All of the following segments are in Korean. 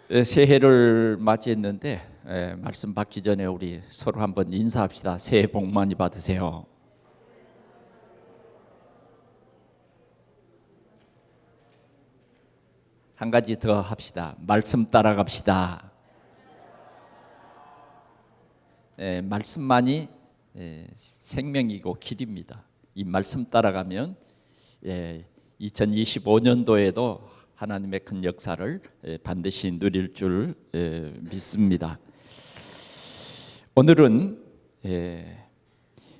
새해를 맞이했는데 말씀 받기 전에 우리 서로 한번 인사합시다. 새해 복 많이 받으세요. 한 가지 더 합시다. 말씀 따라갑시다. 말씀만이 생명이고 길입니다. 이 말씀 따라가면 2025년도에도 하나님의 큰 역사를 반드시 누릴 줄 믿습니다. 오늘은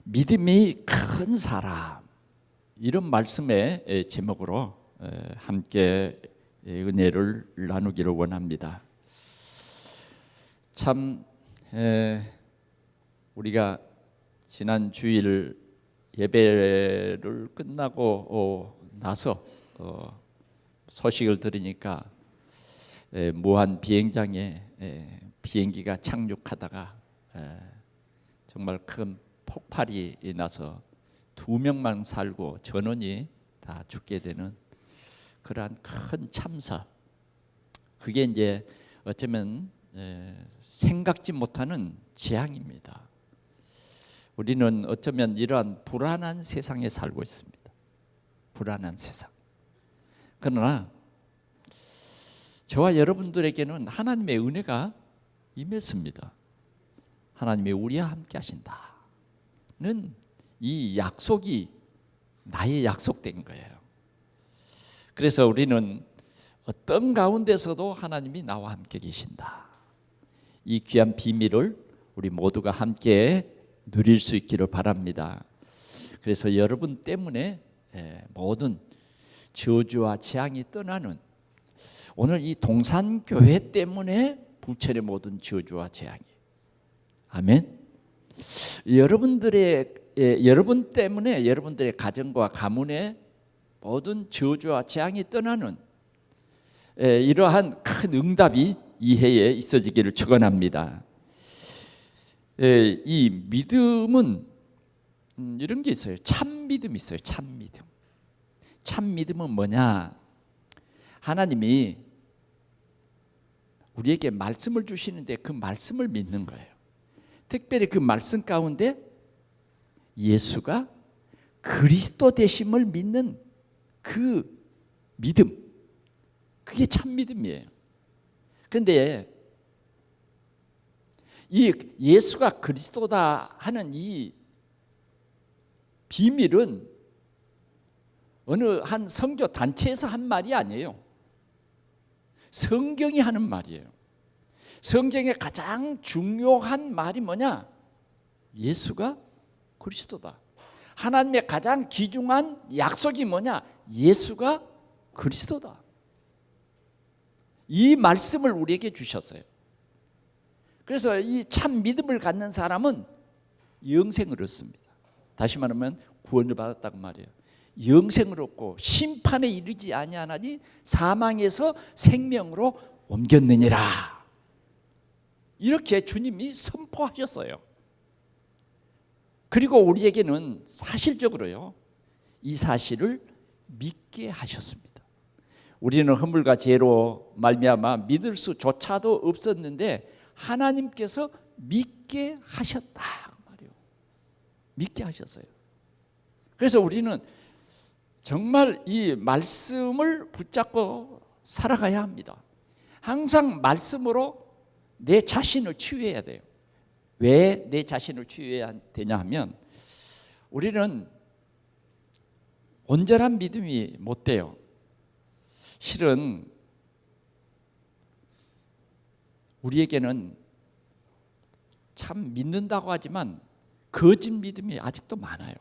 믿음이 큰 사람, 이런 말씀의 제목으로 함께 은혜를 나누기를 원합니다. 참 우리가 지난 주일 예배를 끝나고 나서 소식을 들으니까 무한 비행장에 비행기가 착륙하다가 정말 큰 폭발이 나서 2명만 살고 전원이 다 죽게 되는 그러한 큰 참사. 그게 이제 어쩌면 생각지 못하는 재앙입니다. 우리는 어쩌면 이러한 불안한 세상에 살고 있습니다. 불안한 세상. 그러나 저와 여러분들에게는 하나님의 은혜가 임했습니다. 하나님이 우리와 함께 하신다는 이 약속이 나의 약속된 거예요. 그래서 우리는 어떤 가운데서도 하나님이 나와 함께 계신다. 이 귀한 비밀을 우리 모두가 함께 누릴 수 있기를 바랍니다. 그래서 여러분 때문에 모든 저주와 재앙이 떠나는, 오늘 이 동산교회 때문에 부천의 모든 저주와 재앙이, 아멘. 여러분 때문에 여러분들의 가정과 가문의 모든 저주와 재앙이 떠나는 이러한 큰 응답이 이 해에 있어지기를 축원합니다. 이 믿음은 이런 게 있어요. 참 믿음이 있어요. 참 믿음. 참 믿음은 뭐냐? 하나님이 우리에게 말씀을 주시는데 그 말씀을 믿는 거예요. 특별히 그 말씀 가운데 예수가 그리스도 되심을 믿는 그 믿음, 그게 참 믿음이에요. 그런데 이 예수가 그리스도다 하는 이 비밀은 어느 한 선교 단체에서 한 말이 아니에요. 성경이 하는 말이에요. 성경의 가장 중요한 말이 뭐냐? 예수가 그리스도다. 하나님의 가장 귀중한 약속이 뭐냐? 예수가 그리스도다. 이 말씀을 우리에게 주셨어요. 그래서 이 참 믿음을 갖는 사람은 영생을 얻습니다. 다시 말하면 구원을 받았다고 말이에요. 영생을 얻고 심판에 이르지 아니하나니 사망에서 생명으로 옮겼느니라. 이렇게 주님이 선포하셨어요. 그리고 우리에게는 사실적으로요, 이 사실을 믿게 하셨습니다. 우리는 허물과 죄로 말미암아 믿을 수조차도 없었는데 하나님께서 믿게 하셨다 말이에요. 믿게 하셨어요. 그래서 우리는 정말 이 말씀을 붙잡고 살아가야 합니다. 항상 말씀으로 내 자신을 치유해야 돼요. 왜 내 자신을 치유해야 되냐 하면 우리는 온전한 믿음이 못 돼요. 실은 우리에게는 참 믿는다고 하지만 거짓 믿음이 아직도 많아요.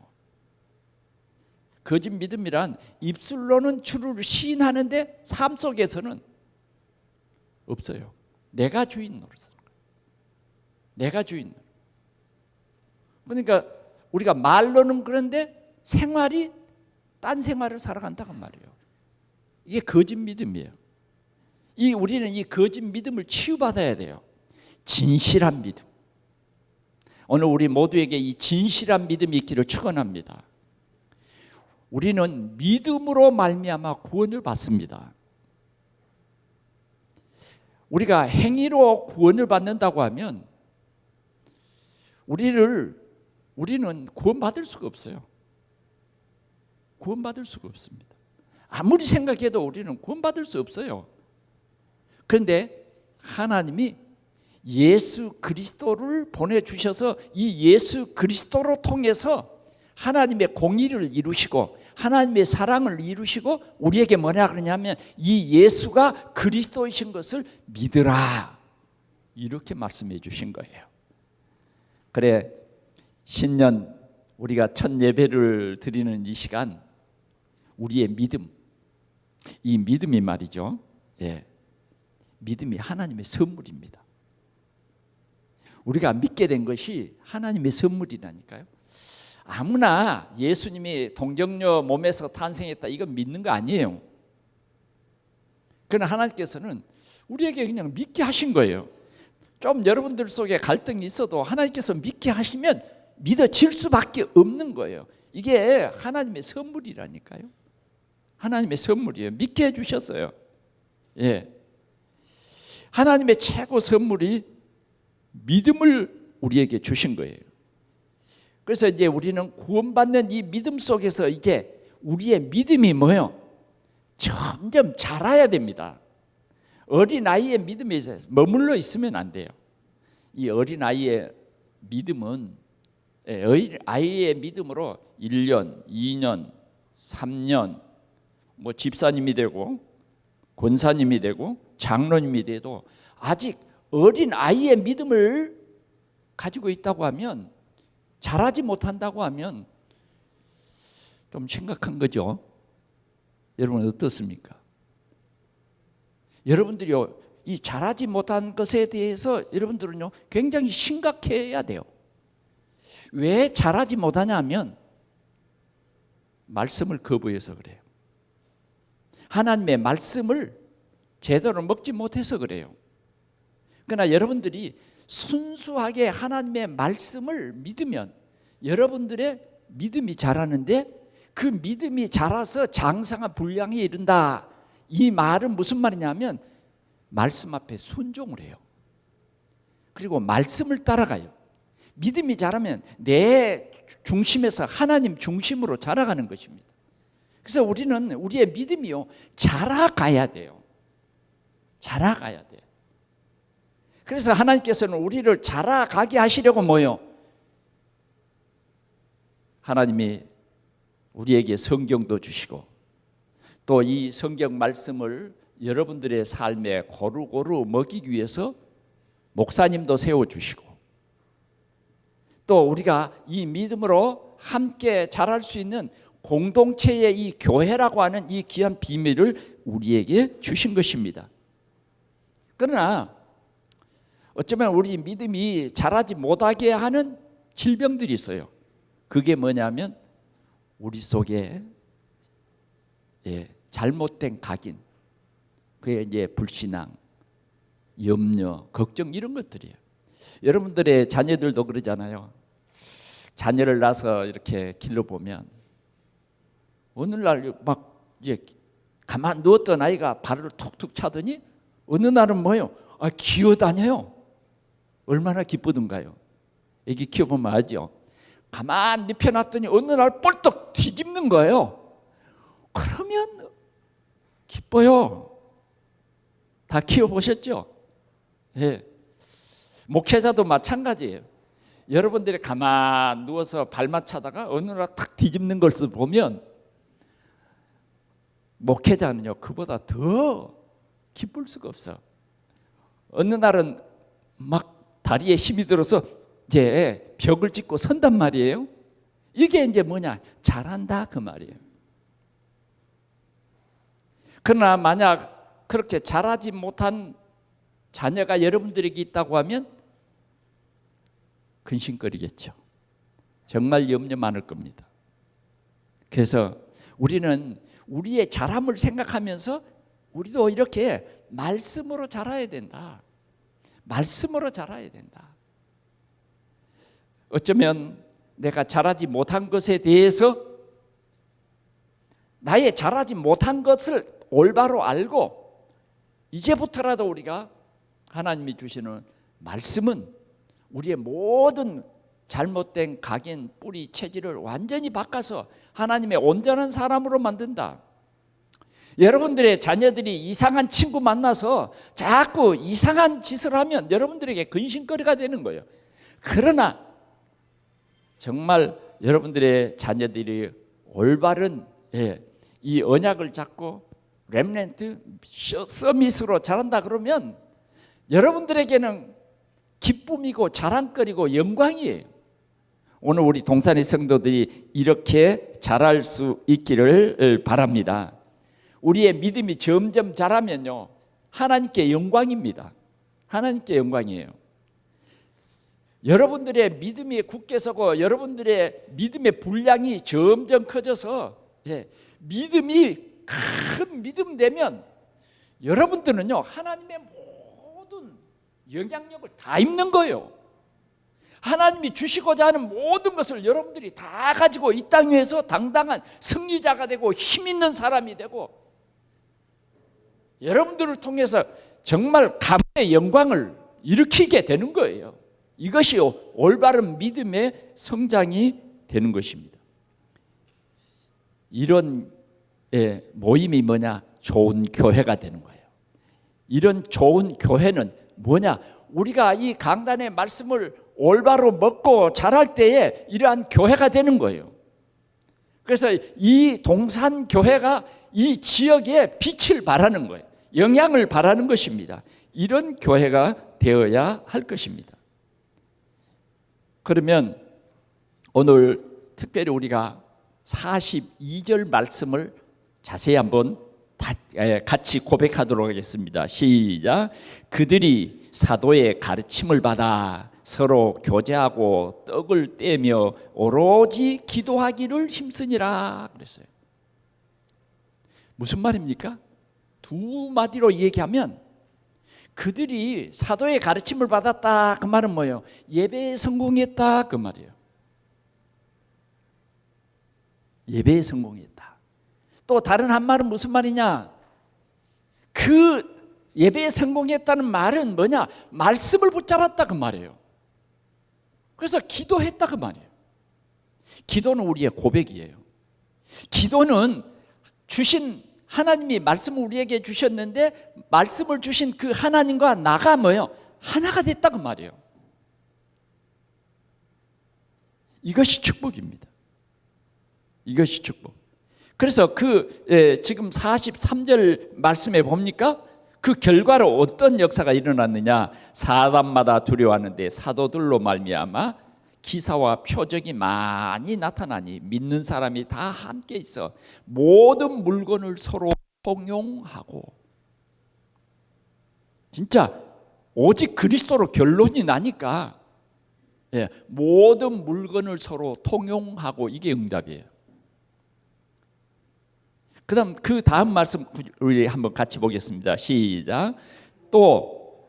거짓 믿음이란 입술로는 주를 시인하는데 삶 속에서는 없어요. 내가 주인 노릇을. 내가 주인. 그러니까 우리가 말로는 그런데 생활이 딴 생활을 살아간다고 말이에요. 이게 거짓 믿음이에요. 우리는 이 거짓 믿음을 치유받아야 돼요. 진실한 믿음. 오늘 우리 모두에게 이 진실한 믿음이 있기를 축원합니다. 우리는 믿음으로 말미암아 구원을 받습니다. 우리가 행위로 구원을 받는다고 하면 우리는 구원받을 수가 없어요. 구원받을 수가 없습니다. 아무리 생각해도 우리는 구원받을 수 없어요. 그런데 하나님이 예수 그리스도를 보내주셔서 이 예수 그리스도로 통해서 하나님의 공의를 이루시고 하나님의 사랑을 이루시고 우리에게 뭐냐 그러냐면 이 예수가 그리스도이신 것을 믿으라, 이렇게 말씀해 주신 거예요. 그래, 신년 우리가 첫 예배를 드리는 이 시간, 우리의 믿음, 이 믿음이 말이죠, 믿음이 하나님의 선물입니다. 우리가 믿게 된 것이 하나님의 선물이라니까요. 아무나 예수님이 동정녀 몸에서 탄생했다, 이건 믿는 거 아니에요. 그러나 하나님께서는 우리에게 그냥 믿게 하신 거예요. 좀 여러분들 속에 갈등이 있어도 하나님께서 믿게 하시면 믿어질 수밖에 없는 거예요. 이게 하나님의 선물이라니까요. 하나님의 선물이에요. 믿게 해주셨어요. 하나님의 최고 선물이 믿음을 우리에게 주신 거예요. 그래서 이제 우리는 구원받는 이 믿음 속에서 이제 우리의 믿음이 뭐예요? 점점 자라야 됩니다. 어린아이의 믿음에 머물러 있으면 안 돼요. 이 어린아이의 믿음은 어린아이의 믿음으로 1년, 2년, 3년 뭐 집사님이 되고 권사님이 되고 장로님이 돼도 아직 어린아이의 믿음을 가지고 있다고 하면, 자라지 못한다고 하면 좀 심각한 거죠. 여러분 어떻습니까? 여러분들이요, 이 자라지 못한 것에 대해서 여러분들은요 굉장히 심각해야 돼요. 왜 자라지 못하냐면 말씀을 거부해서 그래요. 하나님의 말씀을 제대로 먹지 못해서 그래요. 그러나 여러분들이 순수하게 하나님의 말씀을 믿으면 여러분들의 믿음이 자라는데, 그 믿음이 자라서 장성한 분량에 이른다. 이 말은 무슨 말이냐면 말씀 앞에 순종을 해요. 그리고 말씀을 따라가요. 믿음이 자라면 내 중심에서 하나님 중심으로 자라가는 것입니다. 그래서 우리는 우리의 믿음이요 자라가야 돼요. 자라가야 돼요. 그래서 하나님께서는 우리를 자라가게 하시려고 뭐요? 하나님이 우리에게 성경도 주시고 또 이 성경 말씀을 여러분들의 삶에 고루고루 먹이기 위해서 목사님도 세워주시고, 또 우리가 이 믿음으로 함께 자랄 수 있는 공동체의 이 교회라고 하는 이 귀한 비밀을 우리에게 주신 것입니다. 그러나 어쩌면 우리 믿음이 자라지 못하게 하는 질병들이 있어요. 그게 뭐냐면 우리 속에 잘못된 각인, 그게 이제 불신앙, 염려, 걱정, 이런 것들이에요. 여러분들의 자녀들도 그러잖아요. 자녀를 낳아서 이렇게 길러보면 어느 날 막 이제 가만 누웠던 아이가 발을 툭툭 차더니 어느 날은 뭐예요? 기어다녀요. 얼마나 기쁘던가요? 애기 키워보면 알죠. 가만 눕혀놨더니 어느 날 뻘떡 뒤집는 거예요. 그러면 기뻐요. 다 키워보셨죠? 목회자도 마찬가지예요. 여러분들이 가만 누워서 발만 차다가 어느 날 탁 뒤집는 것을 보면 목회자는요 그보다 더 기쁠 수가 없어. 어느 날은 막 다리에 힘이 들어서 이제 벽을 짚고 선단 말이에요. 이게 이제 뭐냐? 잘한다 그 말이에요. 그러나 만약 그렇게 잘하지 못한 자녀가 여러분들에게 있다고 하면 근심거리겠죠. 정말 염려 많을 겁니다. 그래서 우리는 우리의 자람을 생각하면서 우리도 이렇게 말씀으로 자라야 된다. 말씀으로 자라야 된다. 어쩌면 내가 자라지 못한 것에 대해서 나의 자라지 못한 것을 올바로 알고 이제부터라도 우리가 하나님이 주시는 말씀은 우리의 모든 잘못된 각인, 뿌리, 체질을 완전히 바꿔서 하나님의 온전한 사람으로 만든다. 여러분들의 자녀들이 이상한 친구 만나서 자꾸 이상한 짓을 하면 여러분들에게 근심거리가 되는 거예요. 그러나 정말 여러분들의 자녀들이 올바른 이 언약을 잡고 렘넌트 서밋으로 자란다 그러면 여러분들에게는 기쁨이고 자랑거리고 영광이에요. 오늘 우리 동산의 성도들이 이렇게 자랄 수 있기를 바랍니다. 우리의 믿음이 점점 자라면요, 하나님께 영광입니다. 하나님께 영광이에요. 여러분들의 믿음이 굳게 서고 여러분들의 믿음의 분량이 점점 커져서 믿음이 큰 믿음 되면 여러분들은요, 하나님의 모든 영향력을 다 입는 거예요. 하나님이 주시고자 하는 모든 것을 여러분들이 다 가지고 이 땅 위에서 당당한 승리자가 되고 힘 있는 사람이 되고 여러분들을 통해서 정말 가문의 영광을 일으키게 되는 거예요. 이것이 올바른 믿음의 성장이 되는 것입니다. 이런 모임이 뭐냐? 좋은 교회가 되는 거예요. 이런 좋은 교회는 뭐냐? 우리가 이 강단의 말씀을 올바로 먹고 자랄 때에 이러한 교회가 되는 거예요. 그래서 이 동산교회가 이 지역에 빛을 발하는 거예요. 영향을 발하는 것입니다. 이런 교회가 되어야 할 것입니다. 그러면 오늘 특별히 우리가 42절 말씀을 자세히 한번 같이 고백하도록 하겠습니다. 시작. 그들이 사도의 가르침을 받아 서로 교제하고 떡을 떼며 오로지 기도하기를 힘쓰니라 그랬어요. 무슨 말입니까? 두 마디로 얘기하면 그들이 사도의 가르침을 받았다 그 말은 뭐예요? 예배에 성공했다 그 말이에요. 예배에 성공했다. 또 다른 한 말은 무슨 말이냐? 그 예배에 성공했다는 말은 뭐냐? 말씀을 붙잡았다 그 말이에요. 그래서 기도했다 그 말이에요. 기도는 우리의 고백이에요. 기도는 주신 하나님이 말씀을 우리에게 주셨는데 말씀을 주신 그 하나님과 나가 뭐예요? 하나가 됐다 그 말이에요. 이것이 축복입니다. 이것이 축복. 그래서 지금 43절 말씀에 봅니까? 그 결과로 어떤 역사가 일어났느냐? 사람마다 두려워하는데 사도들로 말미암아 기사와 표적이 많이 나타나니 믿는 사람이 다 함께 있어 모든 물건을 서로 통용하고. 진짜 오직 그리스도로 결론이 나니까 모든 물건을 서로 통용하고 이게 응답이에요. 그다음 그 다음 말씀 우리 한번 같이 보겠습니다. 시작. 또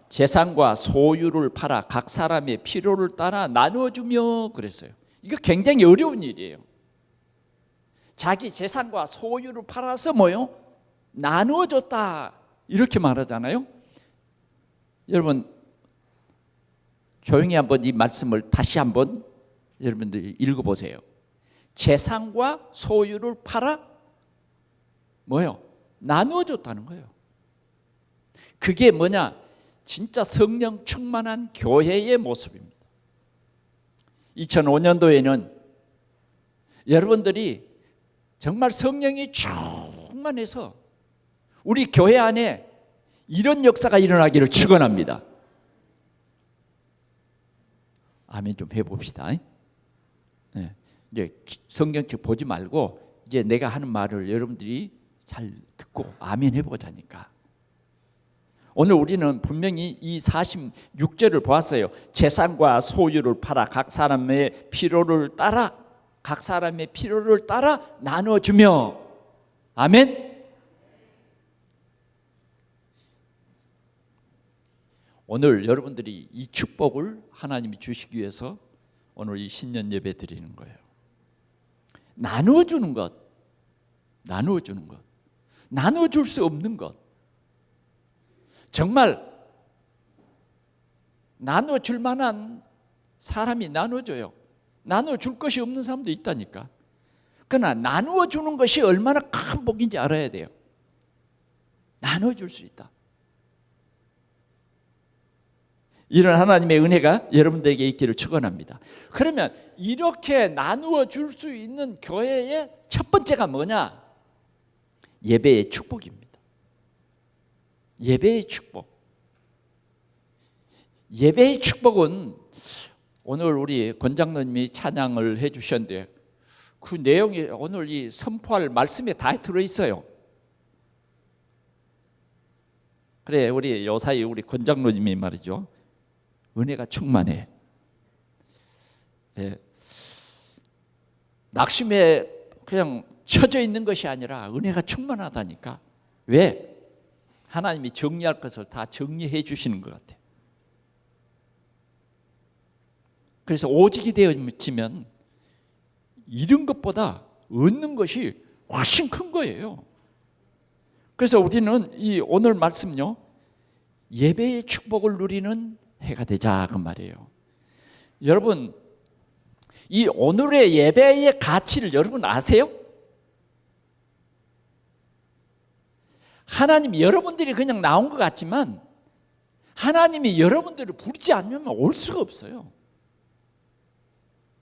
재산과 소유를 팔아 각 사람의 필요를 따라 나누어주며 그랬어요. 이거 굉장히 어려운 일이에요. 자기 재산과 소유를 팔아서 뭐요? 나누어줬다 이렇게 말하잖아요. 여러분 조용히 한번 이 말씀을 다시 한번 여러분들 읽어보세요. 재산과 소유를 팔아 뭐요? 나누어줬다는 거예요. 그게 뭐냐? 진짜 성령 충만한 교회의 모습입니다. 2005년도에는 여러분들이 정말 성령이 충만해서 우리 교회 안에 이런 역사가 일어나기를 축원합니다. 아멘 좀 해봅시다. 네. 이제 성경책 보지 말고 이제 내가 하는 말을 여러분들이 잘 듣고 아멘 해보자니까. 오늘 우리는 분명히 이 46절을 보았어요. 재산과 소유를 팔아 각 사람의 필요를 따라 나눠주며. 아멘. 오늘 여러분들이 이 축복을 하나님이 주시기 위해서 오늘 이 신년 예배 드리는 거예요. 나눠주는 것, 나눠줄 수 없는 것. 정말 나눠줄 만한 사람이 나눠줘요. 나눠줄 것이 없는 사람도 있다니까. 그러나 나누어주는 것이 얼마나 큰 복인지 알아야 돼요. 나눠줄 수 있다. 이런 하나님의 은혜가 여러분들에게 있기를 축원합니다. 그러면 이렇게 나누어 줄 수 있는 교회의 첫 번째가 뭐냐? 예배의 축복입니다. 예배의 축복. 예배의 축복은 오늘 우리 권장로님이 찬양을 해주셨는데 그 내용이 오늘 이 선포할 말씀에 다 들어있어요. 그래, 우리 요사이 우리 권장로님이 말이죠, 은혜가 충만해. 예. 낙심에 그냥 처져 있는 것이 아니라 은혜가 충만하다니까. 왜? 하나님이 정리할 것을 다 정리해 주시는 것 같아요. 그래서 오직이 되어지면 잃은 것보다 얻는 것이 훨씬 큰 거예요. 그래서 우리는 이 오늘 말씀요, 예배의 축복을 누리는 해가 되자 그 말이에요. 여러분, 이 오늘의 예배의 가치를 여러분 아세요? 하나님이 여러분들이 그냥 나온 것 같지만 하나님이 여러분들을 부르지 않으면 올 수가 없어요.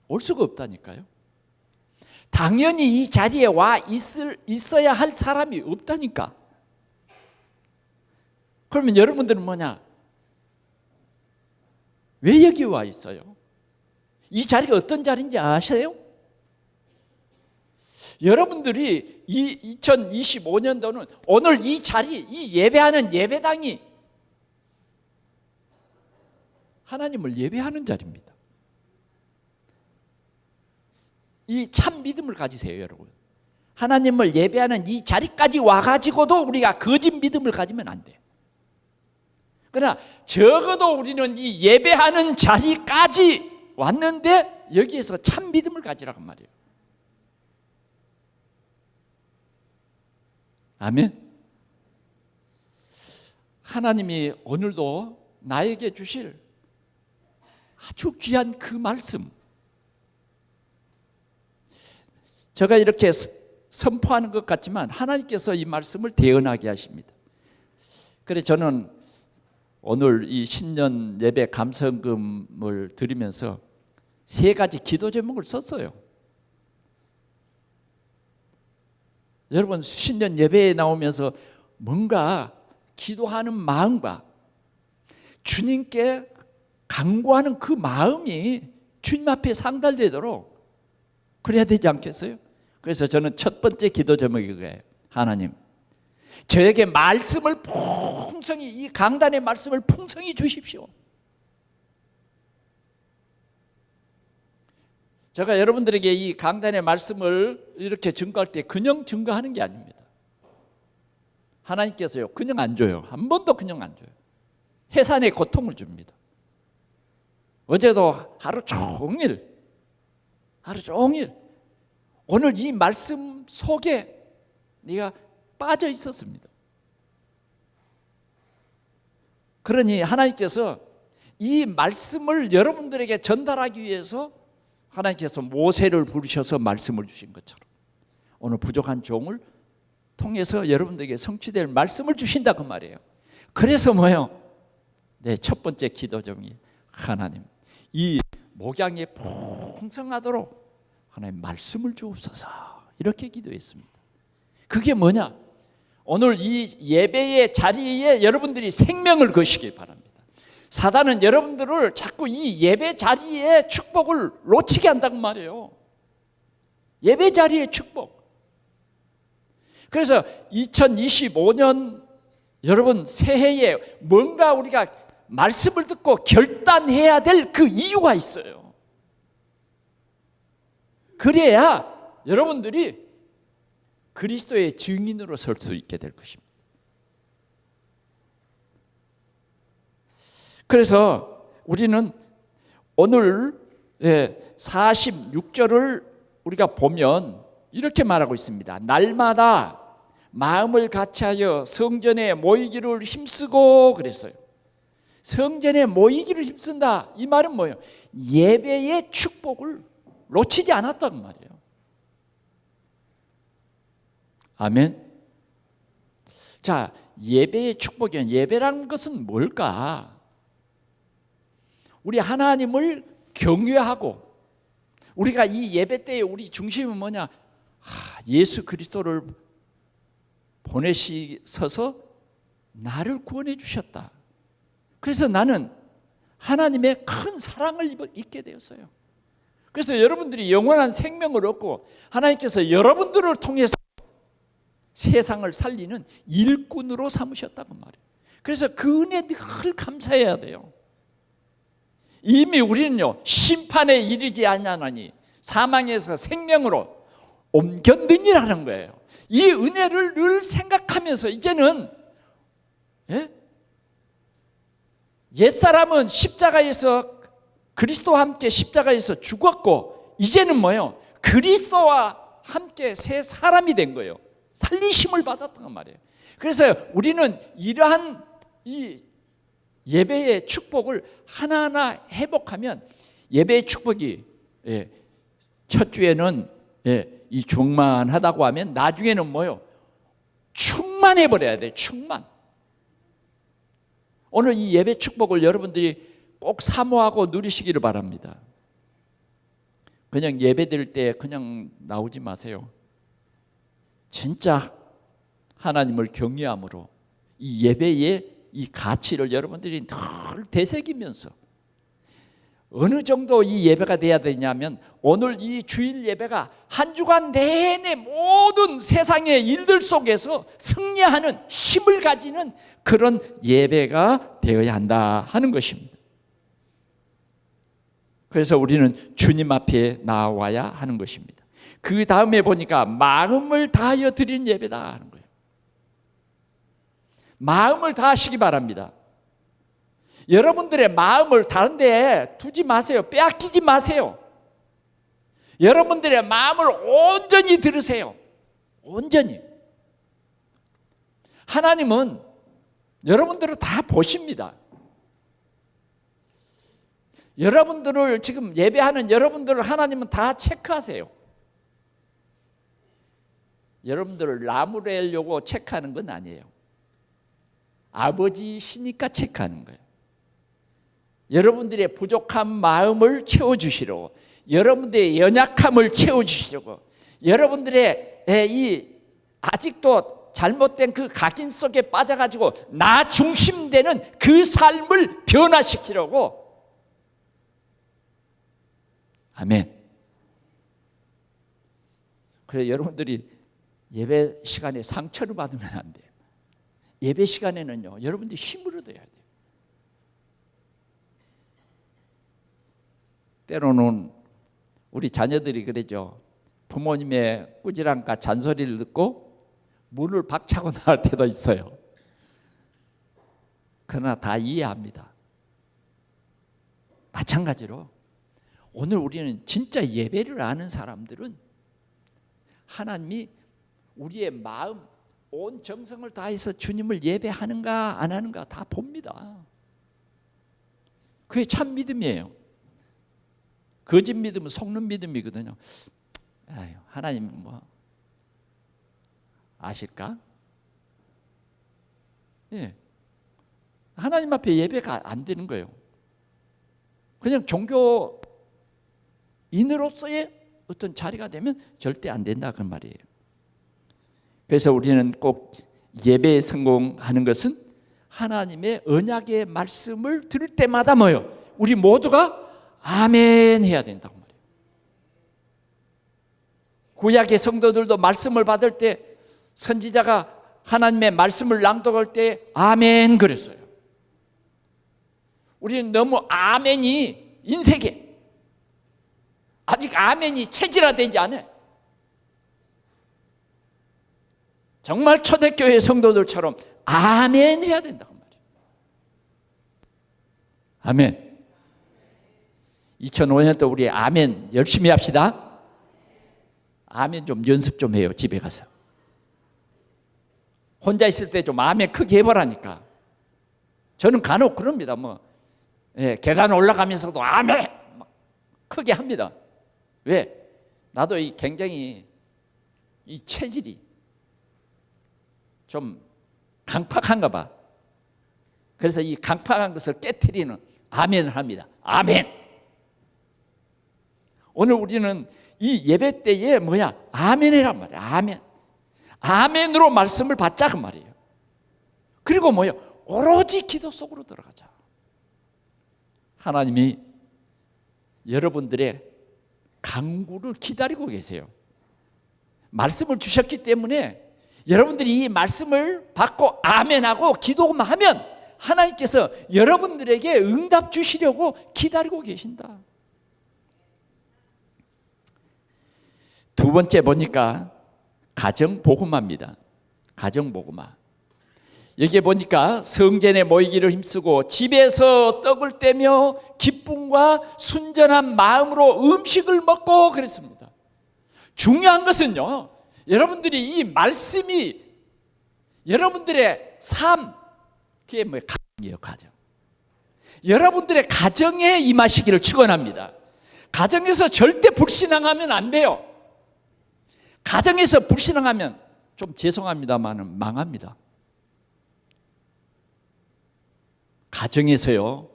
올 수가 없다니까요. 당연히 이 자리에 와 있어야 할 사람이 없다니까. 그러면 여러분들은 뭐냐? 왜 여기 와 있어요? 이 자리가 어떤 자리인지 아세요? 여러분들이 이 2025년도는 오늘 이 자리, 이 예배하는 예배당이 하나님을 예배하는 자리입니다. 이 참 믿음을 가지세요, 여러분. 하나님을 예배하는 이 자리까지 와가지고도 우리가 거짓 믿음을 가지면 안 돼요. 그러나 적어도 우리는 이 예배하는 자리까지 왔는데 여기에서 참 믿음을 가지라고 말이에요. 아멘. 하나님이 오늘도 나에게 주실 아주 귀한 그 말씀, 제가 이렇게 선포하는 것 같지만 하나님께서 이 말씀을 대언하게 하십니다. 그래서 저는 오늘 이 신년 예배 감성금을 드리면서 세 가지 기도 제목을 썼어요. 여러분, 신년 예배에 나오면서 뭔가 기도하는 마음과 주님께 간구하는 그 마음이 주님 앞에 상달되도록 그래야 되지 않겠어요? 그래서 저는 첫 번째 기도 제목이 그거예요. 하나님, 저에게 말씀을 풍성히, 이 강단의 말씀을 풍성히 주십시오. 제가 여러분들에게 이 강단의 말씀을 이렇게 증거할 때 그냥 증거하는 게 아닙니다. 하나님께서요, 그냥 안 줘요. 한 번도 그냥 안 줘요. 해산의 고통을 줍니다. 어제도 하루 종일 오늘 이 말씀 속에 네가 빠져 있었습니다. 그러니 하나님께서 이 말씀을 여러분들에게 전달하기 위해서 하나님께서 모세를 부르셔서 말씀을 주신 것처럼 오늘 부족한 종을 통해서 여러분들에게 성취될 말씀을 주신다 그 말이에요. 그래서 뭐예요? 네, 첫 번째 기도 제목이 하나님, 이 목양이 풍성하도록 하나님 말씀을 주옵소서, 이렇게 기도했습니다. 그게 뭐냐? 오늘 이 예배의 자리에 여러분들이 생명을 거시기 바랍니다. 사단은 여러분들을 자꾸 이 예배 자리의 축복을 놓치게 한다고 말이에요. 예배 자리의 축복. 그래서 2025년 여러분 새해에 뭔가 우리가 말씀을 듣고 결단해야 될 그 이유가 있어요. 그래야 여러분들이 그리스도의 증인으로 설 수 있게 될 것입니다. 그래서 우리는 오늘 46절을 우리가 보면 이렇게 말하고 있습니다. 날마다 마음을 같이하여 성전에 모이기를 힘쓰고 그랬어요. 성전에 모이기를 힘쓴다. 이 말은 뭐예요? 예배의 축복을 놓치지 않았단 말이에요. 아멘. 자, 예배의 축복이란, 예배라는 것은 뭘까? 우리 하나님을 경외하고, 우리가 이 예배 때에 우리 중심은 뭐냐? 예수 그리스도를 보내셔서 나를 구원해 주셨다. 그래서 나는 하나님의 큰 사랑을 입게 되었어요. 그래서 여러분들이 영원한 생명을 얻고 하나님께서 여러분들을 통해서 세상을 살리는 일꾼으로 삼으셨다고 말해요. 그래서 그 은혜에 늘 감사해야 돼요. 이미 우리는요, 심판에 이르지 아니하나니 사망에서 생명으로 옮겼느니라는 거예요. 이 은혜를 늘 생각하면서 이제는, 옛사람은 십자가에서 그리스도와 함께 십자가에서 죽었고, 이제는 뭐예요? 그리스도와 함께 새 사람이 된 거예요. 살리심을 받았단 말이에요. 그래서 우리는 이러한 이 예배의 축복을 하나하나 회복하면, 예배의 축복이 첫 주에는 이 충만하다고 하면 나중에는 뭐예요? 충만해 버려야 돼요. 충만. 오늘 이 예배 축복을 여러분들이 꼭 사모하고 누리시기를 바랍니다. 그냥 예배 드릴 때 그냥 나오지 마세요. 진짜 하나님을 경외함으로 이 예배의 이 가치를 여러분들이 늘 되새기면서, 어느 정도 이 예배가 돼야 되냐면, 오늘 이 주일 예배가 한 주간 내내 모든 세상의 일들 속에서 승리하는 힘을 가지는 그런 예배가 되어야 한다 하는 것입니다. 그래서 우리는 주님 앞에 나와야 하는 것입니다. 그 다음에 보니까 마음을 다하여 드리는 예배다 하는 거예요. 마음을 다하시기 바랍니다. 여러분들의 마음을 다른 데 두지 마세요. 빼앗기지 마세요. 여러분들의 마음을 온전히 들으세요. 온전히. 하나님은 여러분들을 다 보십니다. 여러분들을 지금 예배하는 여러분들을 하나님은 다 체크하세요. 여러분들을 나무래려고 체크하는 건 아니에요. 아버지시니까 체크하는 거예요. 여러분들의 부족한 마음을 채워주시려고, 여러분들의 연약함을 채워주시려고, 여러분들의 이 아직도 잘못된 그 각인 속에 빠져가지고 나 중심되는 그 삶을 변화시키려고. 아멘. 그래서 여러분들이 예배 시간에 상처를 받으면 안 돼요. 예배 시간에는요, 여러분들이 힘을 얻어야 돼요. 때로는 우리 자녀들이 그러죠. 부모님의 꾸지람과 잔소리를 듣고 문을 박차고 나갈 때도 있어요. 그러나 다 이해합니다. 마찬가지로 오늘 우리는 진짜 예배를 아는 사람들은 하나님이 우리의 마음, 온 정성을 다해서 주님을 예배하는가 안 하는가 다 봅니다. 그게 참 믿음이에요. 거짓 믿음은 속는 믿음이거든요. 아유, 하나님 뭐 아실까? 예, 하나님 앞에 예배가 안 되는 거예요. 그냥 종교인으로서의 어떤 자리가 되면 절대 안 된다 그 말이에요. 그래서 우리는 꼭 예배에 성공하는 것은 하나님의 언약의 말씀을 들을 때마다 뭐예요? 우리 모두가 아멘 해야 된다고 말이에요. 구약의 성도들도 말씀을 받을 때 선지자가 하나님의 말씀을 낭독할 때 아멘 그랬어요. 우리는 너무 아멘이 인색해. 아직 아멘이 체질화되지 않아요. 정말 초대교회 성도들처럼 아멘 해야 된다고 말이에요. 아멘. 2005년도 우리 아멘 열심히 합시다. 아멘 좀 연습 좀 해요. 집에 가서. 혼자 있을 때 좀 아멘 크게 해보라니까. 저는 간혹 그럽니다. 계단 올라가면서도 아멘 막 크게 합니다. 왜? 나도 굉장히 이 체질이 좀 강팍한가 봐. 그래서 이 강팍한 것을 깨트리는 아멘을 합니다. 아멘. 오늘 우리는 이 예배 때에 아멘이란 말이야. 아멘. 아멘으로 말씀을 받자 그 말이에요. 그리고 오로지 기도 속으로 들어가자. 하나님이 여러분들의 간구를 기다리고 계세요. 말씀을 주셨기 때문에 여러분들이 이 말씀을 받고 아멘하고 기도만 하면 하나님께서 여러분들에게 응답 주시려고 기다리고 계신다. 두 번째 보니까 가정복음화입니다. 가정복음화. 여기에 보니까 성전에 모이기를 힘쓰고 집에서 떡을 떼며 기쁨과 순전한 마음으로 음식을 먹고 그랬습니다. 중요한 것은요, 여러분들이 이 말씀이 여러분들의 삶, 그게 가정이에요, 가정. 여러분들의 가정에 임하시기를 축원합니다. 가정에서 절대 불신앙하면 안 돼요. 가정에서 불신앙하면 좀 죄송합니다만 망합니다. 가정에서요,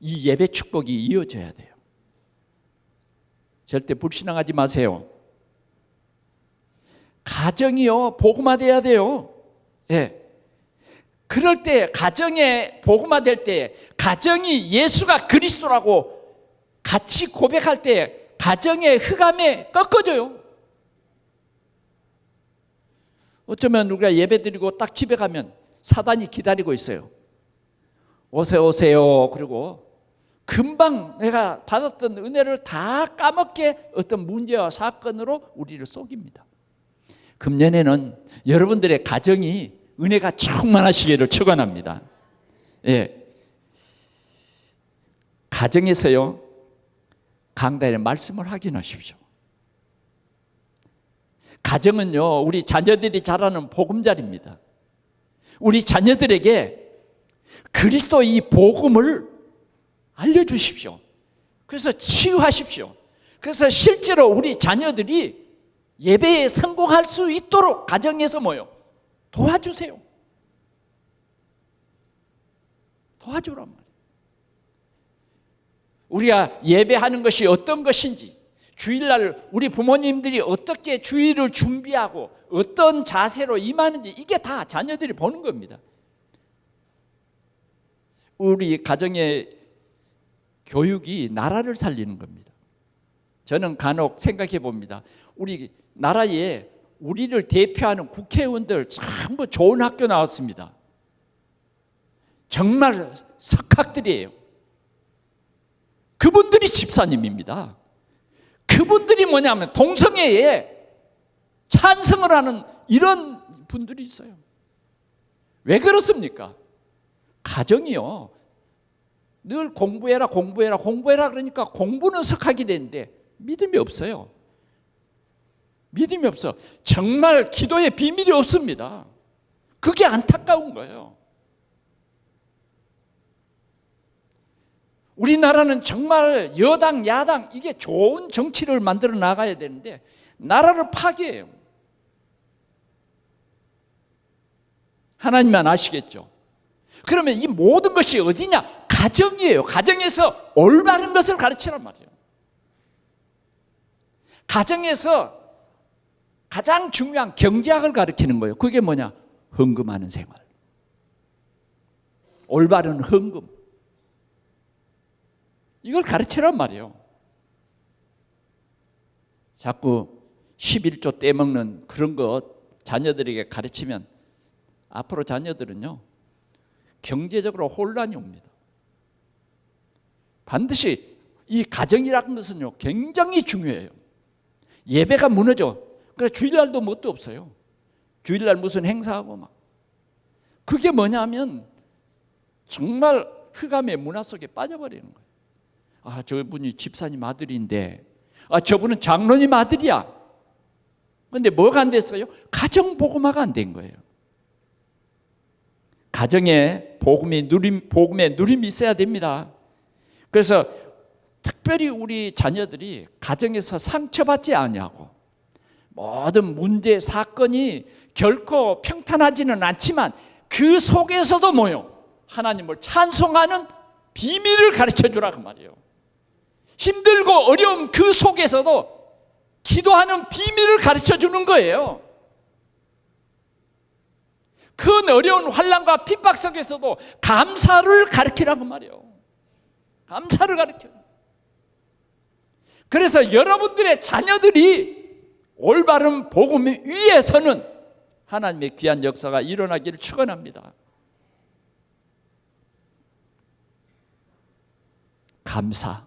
이 예배 축복이 이어져야 돼요. 절대 불신앙하지 마세요. 가정이요, 복음화돼야 돼요. 예. 그럴 때, 가정에 복음화될 때, 가정이 예수가 그리스도라고 같이 고백할 때, 가정의 흑암에 꺾어져요. 어쩌면 우리가 예배 드리고 딱 집에 가면 사단이 기다리고 있어요. 오세요, 오세요. 그리고 금방 내가 받았던 은혜를 다 까먹게 어떤 문제와 사건으로 우리를 속입니다. 금년에는 여러분들의 가정이 은혜가 충만하시기를 축원합니다. 예. 가정에서요, 강단의 말씀을 확인하십시오. 가정은요, 우리 자녀들이 자라는 보금자리입니다. 우리 자녀들에게 그리스도 이 복음을 알려주십시오. 그래서 치유하십시오. 그래서 실제로 우리 자녀들이 예배에 성공할 수 있도록 가정에서 도와주세요. 도와주란 말이에요. 우리가 예배하는 것이 어떤 것인지, 주일날 우리 부모님들이 어떻게 주일을 준비하고 어떤 자세로 임하는지, 이게 다 자녀들이 보는 겁니다. 우리 가정의 교육이 나라를 살리는 겁니다. 저는 간혹 생각해 봅니다. 우리 나라에 우리를 대표하는 국회의원들 전부 좋은 학교 나왔습니다. 정말 석학들이에요. 그분들이 집사님입니다. 그분들이 뭐냐면 동성애에 찬성을 하는 이런 분들이 있어요. 왜 그렇습니까? 가정이요, 늘 공부해라 공부해라 공부해라 그러니까 공부는 석학이 되는데 믿음이 없어요. 믿음이 없어. 정말 기도에 비밀이 없습니다. 그게 안타까운 거예요. 우리나라는 정말 여당 야당 이게 좋은 정치를 만들어 나가야 되는데 나라를 파괴해요. 하나님만 아시겠죠. 그러면 이 모든 것이 어디냐? 가정이에요. 가정에서 올바른 것을 가르치란 말이에요. 가정에서 가장 중요한 경제학을 가르치는 거예요. 그게 뭐냐? 헌금하는 생활. 올바른 헌금. 이걸 가르치란 말이에요. 자꾸 11조 떼먹는 그런 것 자녀들에게 가르치면 앞으로 자녀들은요, 경제적으로 혼란이 옵니다. 반드시 이 가정이라는 것은요, 굉장히 중요해요. 예배가 무너져. 그래서 주일날도 뭣도 없어요. 주일날 무슨 행사하고 막. 그게 뭐냐면 정말 흑암의 문화 속에 빠져버리는 거예요. 아, 저분이 집사님 아들인데, 아, 저분은 장로님 아들이야. 근데 뭐가 안 됐어요? 가정복음화가 안 된 거예요. 가정에 복음의 누림이 있어야 됩니다. 그래서 특별히 우리 자녀들이 가정에서 상처받지 아니하고 모든 문제 사건이 결코 평탄하지는 않지만 그 속에서도 뭐요? 하나님을 찬송하는 비밀을 가르쳐 주라 그 말이에요. 힘들고 어려운 그 속에서도 기도하는 비밀을 가르쳐 주는 거예요. 큰 어려운 환난과 핍박 속에서도 감사를 가르치라고 말이에요. 감사를 가르쳐. 그래서 여러분들의 자녀들이 올바른 복음 위에서는 하나님의 귀한 역사가 일어나기를 축원합니다. 감사.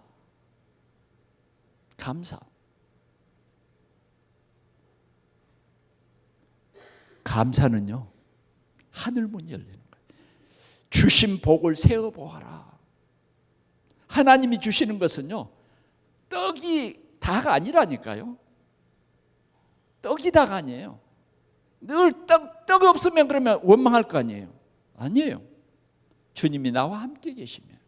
감사는요, 하늘 문 열리는 거예요. 주신 복을 세어 보아라. 하나님이 주시는 것은요, 떡이 다가 아니라니까요. 떡이 다가 아니에요. 늘 떡이 없으면 그러면 원망할 거 아니에요. 아니에요. 주님이 나와 함께 계시면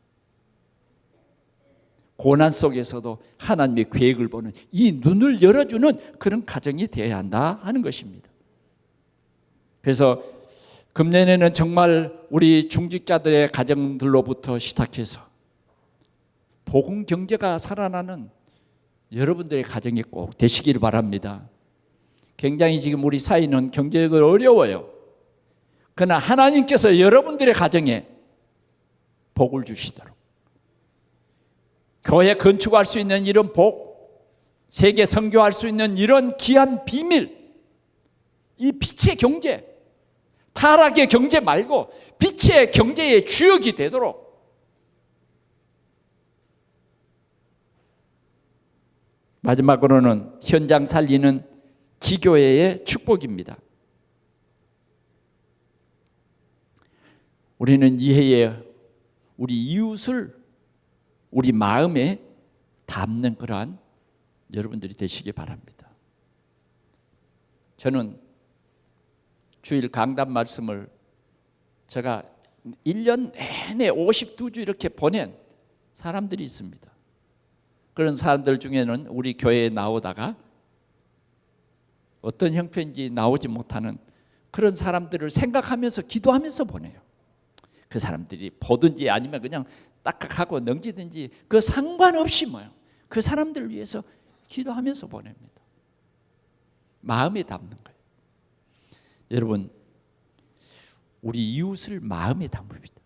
고난 속에서도 하나님의 계획을 보는 이 눈을 열어주는 그런 가정이 되어야 한다 하는 것입니다. 그래서 금년에는 정말 우리 중직자들의 가정들로부터 시작해서 복음 경제가 살아나는 여러분들의 가정이 꼭 되시기를 바랍니다. 굉장히 지금 우리 사회는 경제적으로 어려워요. 그러나 하나님께서 여러분들의 가정에 복을 주시도록 교회 건축할 수 있는 이런 복, 세계 선교할 수 있는 이런 귀한 비밀, 이 빛의 경제, 타락의 경제 말고 빛의 경제의 주역이 되도록 마지막으로는 현장 살리는 지교회의 축복입니다. 우리는 이 해에 우리 이웃을 우리 마음에 담는 그러한 여러분들이 되시기 바랍니다. 저는 주일 강단 말씀을 제가 1년 내내 52주 이렇게 보낸 사람들이 있습니다. 그런 사람들 중에는 우리 교회에 나오다가 어떤 형편인지 나오지 못하는 그런 사람들을 생각하면서 기도하면서 보내요. 그 사람들이 보든지 아니면 그냥 딱딱하고 넘기든지 그 상관없이 뭐요. 그 사람들을 위해서 기도하면서 보냅니다. 마음에 담는 거예요. 여러분, 우리 이웃을 마음에 담읍시다.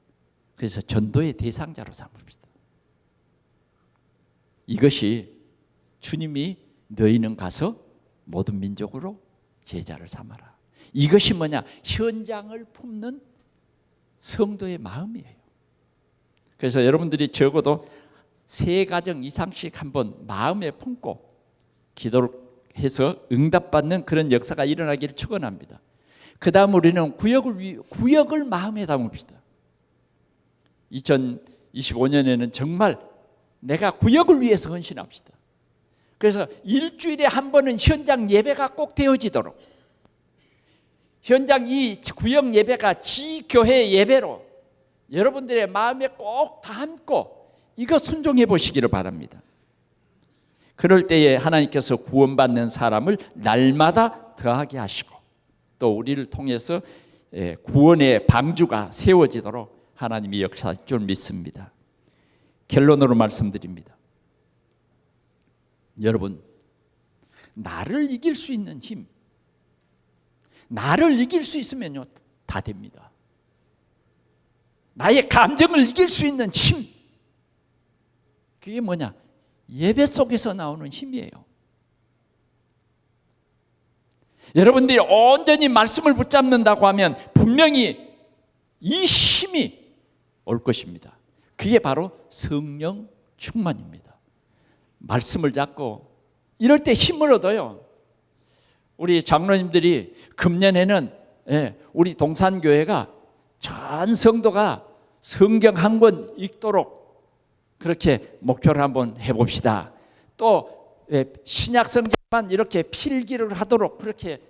그래서 전도의 대상자로 삼읍시다. 이것이 주님이 너희는 가서 모든 민족으로 제자를 삼아라. 이것이 뭐냐? 현장을 품는 성도의 마음이에요. 그래서 여러분들이 적어도 3가정 이상씩 한번 마음에 품고 기도를 해서 응답받는 그런 역사가 일어나기를 축원합니다. 그 다음 우리는 구역을 마음에 담읍시다. 2025년에는 정말 내가 구역을 위해서 헌신합시다. 그래서 일주일에 한 번은 현장 예배가 꼭 되어지도록, 현장 이 구역 예배가 지교회 예배로 여러분들의 마음에 꼭 담고 이거 순종해 보시기를 바랍니다. 그럴 때에 하나님께서 구원받는 사람을 날마다 더하게 하시고 또 우리를 통해서 구원의 방주가 세워지도록 하나님이 역사할 줄 믿습니다. 결론으로 말씀드립니다. 여러분, 나를 이길 수 있는 힘, 나를 이길 수 있으면요 다 됩니다. 나의 감정을 이길 수 있는 힘, 그게 뭐냐? 예배 속에서 나오는 힘이에요. 여러분들이 온전히 말씀을 붙잡는다고 하면 분명히 이 힘이 올 것입니다. 그게 바로 성령 충만입니다. 말씀을 잡고 이럴 때 힘을 얻어요. 우리 장로님들이 금년에는 우리 동산교회가 전 성도가 성경 한 권 읽도록 그렇게 목표를 한번 해봅시다. 또 신약 성경만 이렇게 필기를 하도록 그렇게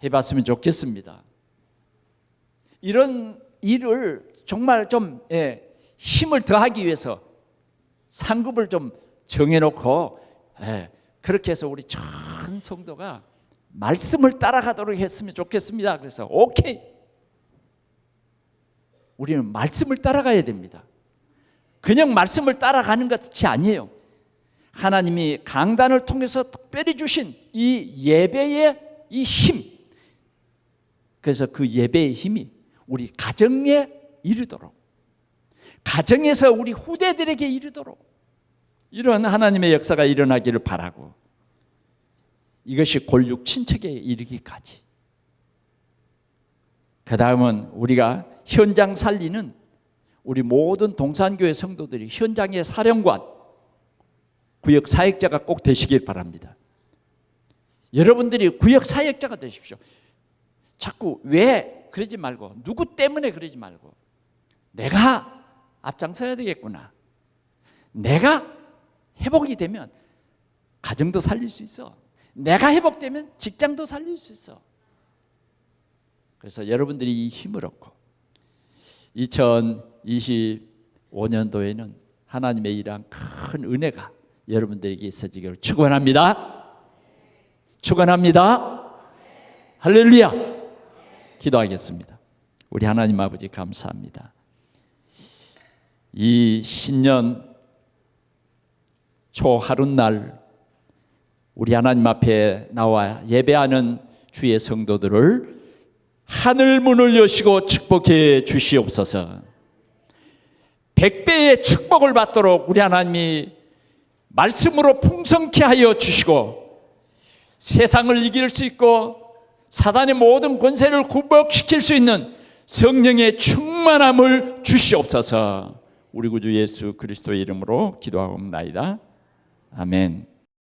해봤으면 좋겠습니다. 이런 일을 정말 좀 힘을 더하기 위해서 상급을 좀 정해놓고 그렇게 해서 우리 전 성도가 말씀을 따라가도록 했으면 좋겠습니다. 그래서 오케이, 우리는 말씀을 따라가야 됩니다. 그냥 말씀을 따라가는 것이 아니에요. 하나님이 강단을 통해서 특별히 주신 이 예배의 이 힘, 그래서 그 예배의 힘이 우리 가정에 이르도록, 가정에서 우리 후대들에게 이르도록 이런 하나님의 역사가 일어나기를 바라고, 이것이 골육 친척에 이르기까지. 그 다음은 우리가 현장 살리는 우리 모든 동산교회 성도들이 현장의 사령관, 구역 사역자가 꼭 되시길 바랍니다. 여러분들이 구역 사역자가 되십시오. 자꾸 왜 그러지 말고, 누구 때문에 그러지 말고, 내가 앞장서야 되겠구나. 내가 회복이 되면 가정도 살릴 수 있어. 내가 회복되면 직장도 살릴 수 있어. 그래서 여러분들이 이 힘을 얻고 2025년도에는 하나님의 이러한 큰 은혜가 여러분들에게 있어지기를 축원합니다. 축원합니다. 할렐루야. 기도하겠습니다. 우리 하나님 아버지 감사합니다. 이 신년 초 하룻날 우리 하나님 앞에 나와 예배하는 주의 성도들을 하늘 문을 여시고 축복해 주시옵소서. 100배의 축복을 받도록 우리 하나님이 말씀으로 풍성케 하여 주시고, 세상을 이길 수 있고 사단의 모든 권세를 굴복시킬 수 있는 성령의 충만함을 주시옵소서. 우리 구주 예수 그리스도의 이름으로 기도하옵나이다. 아멘.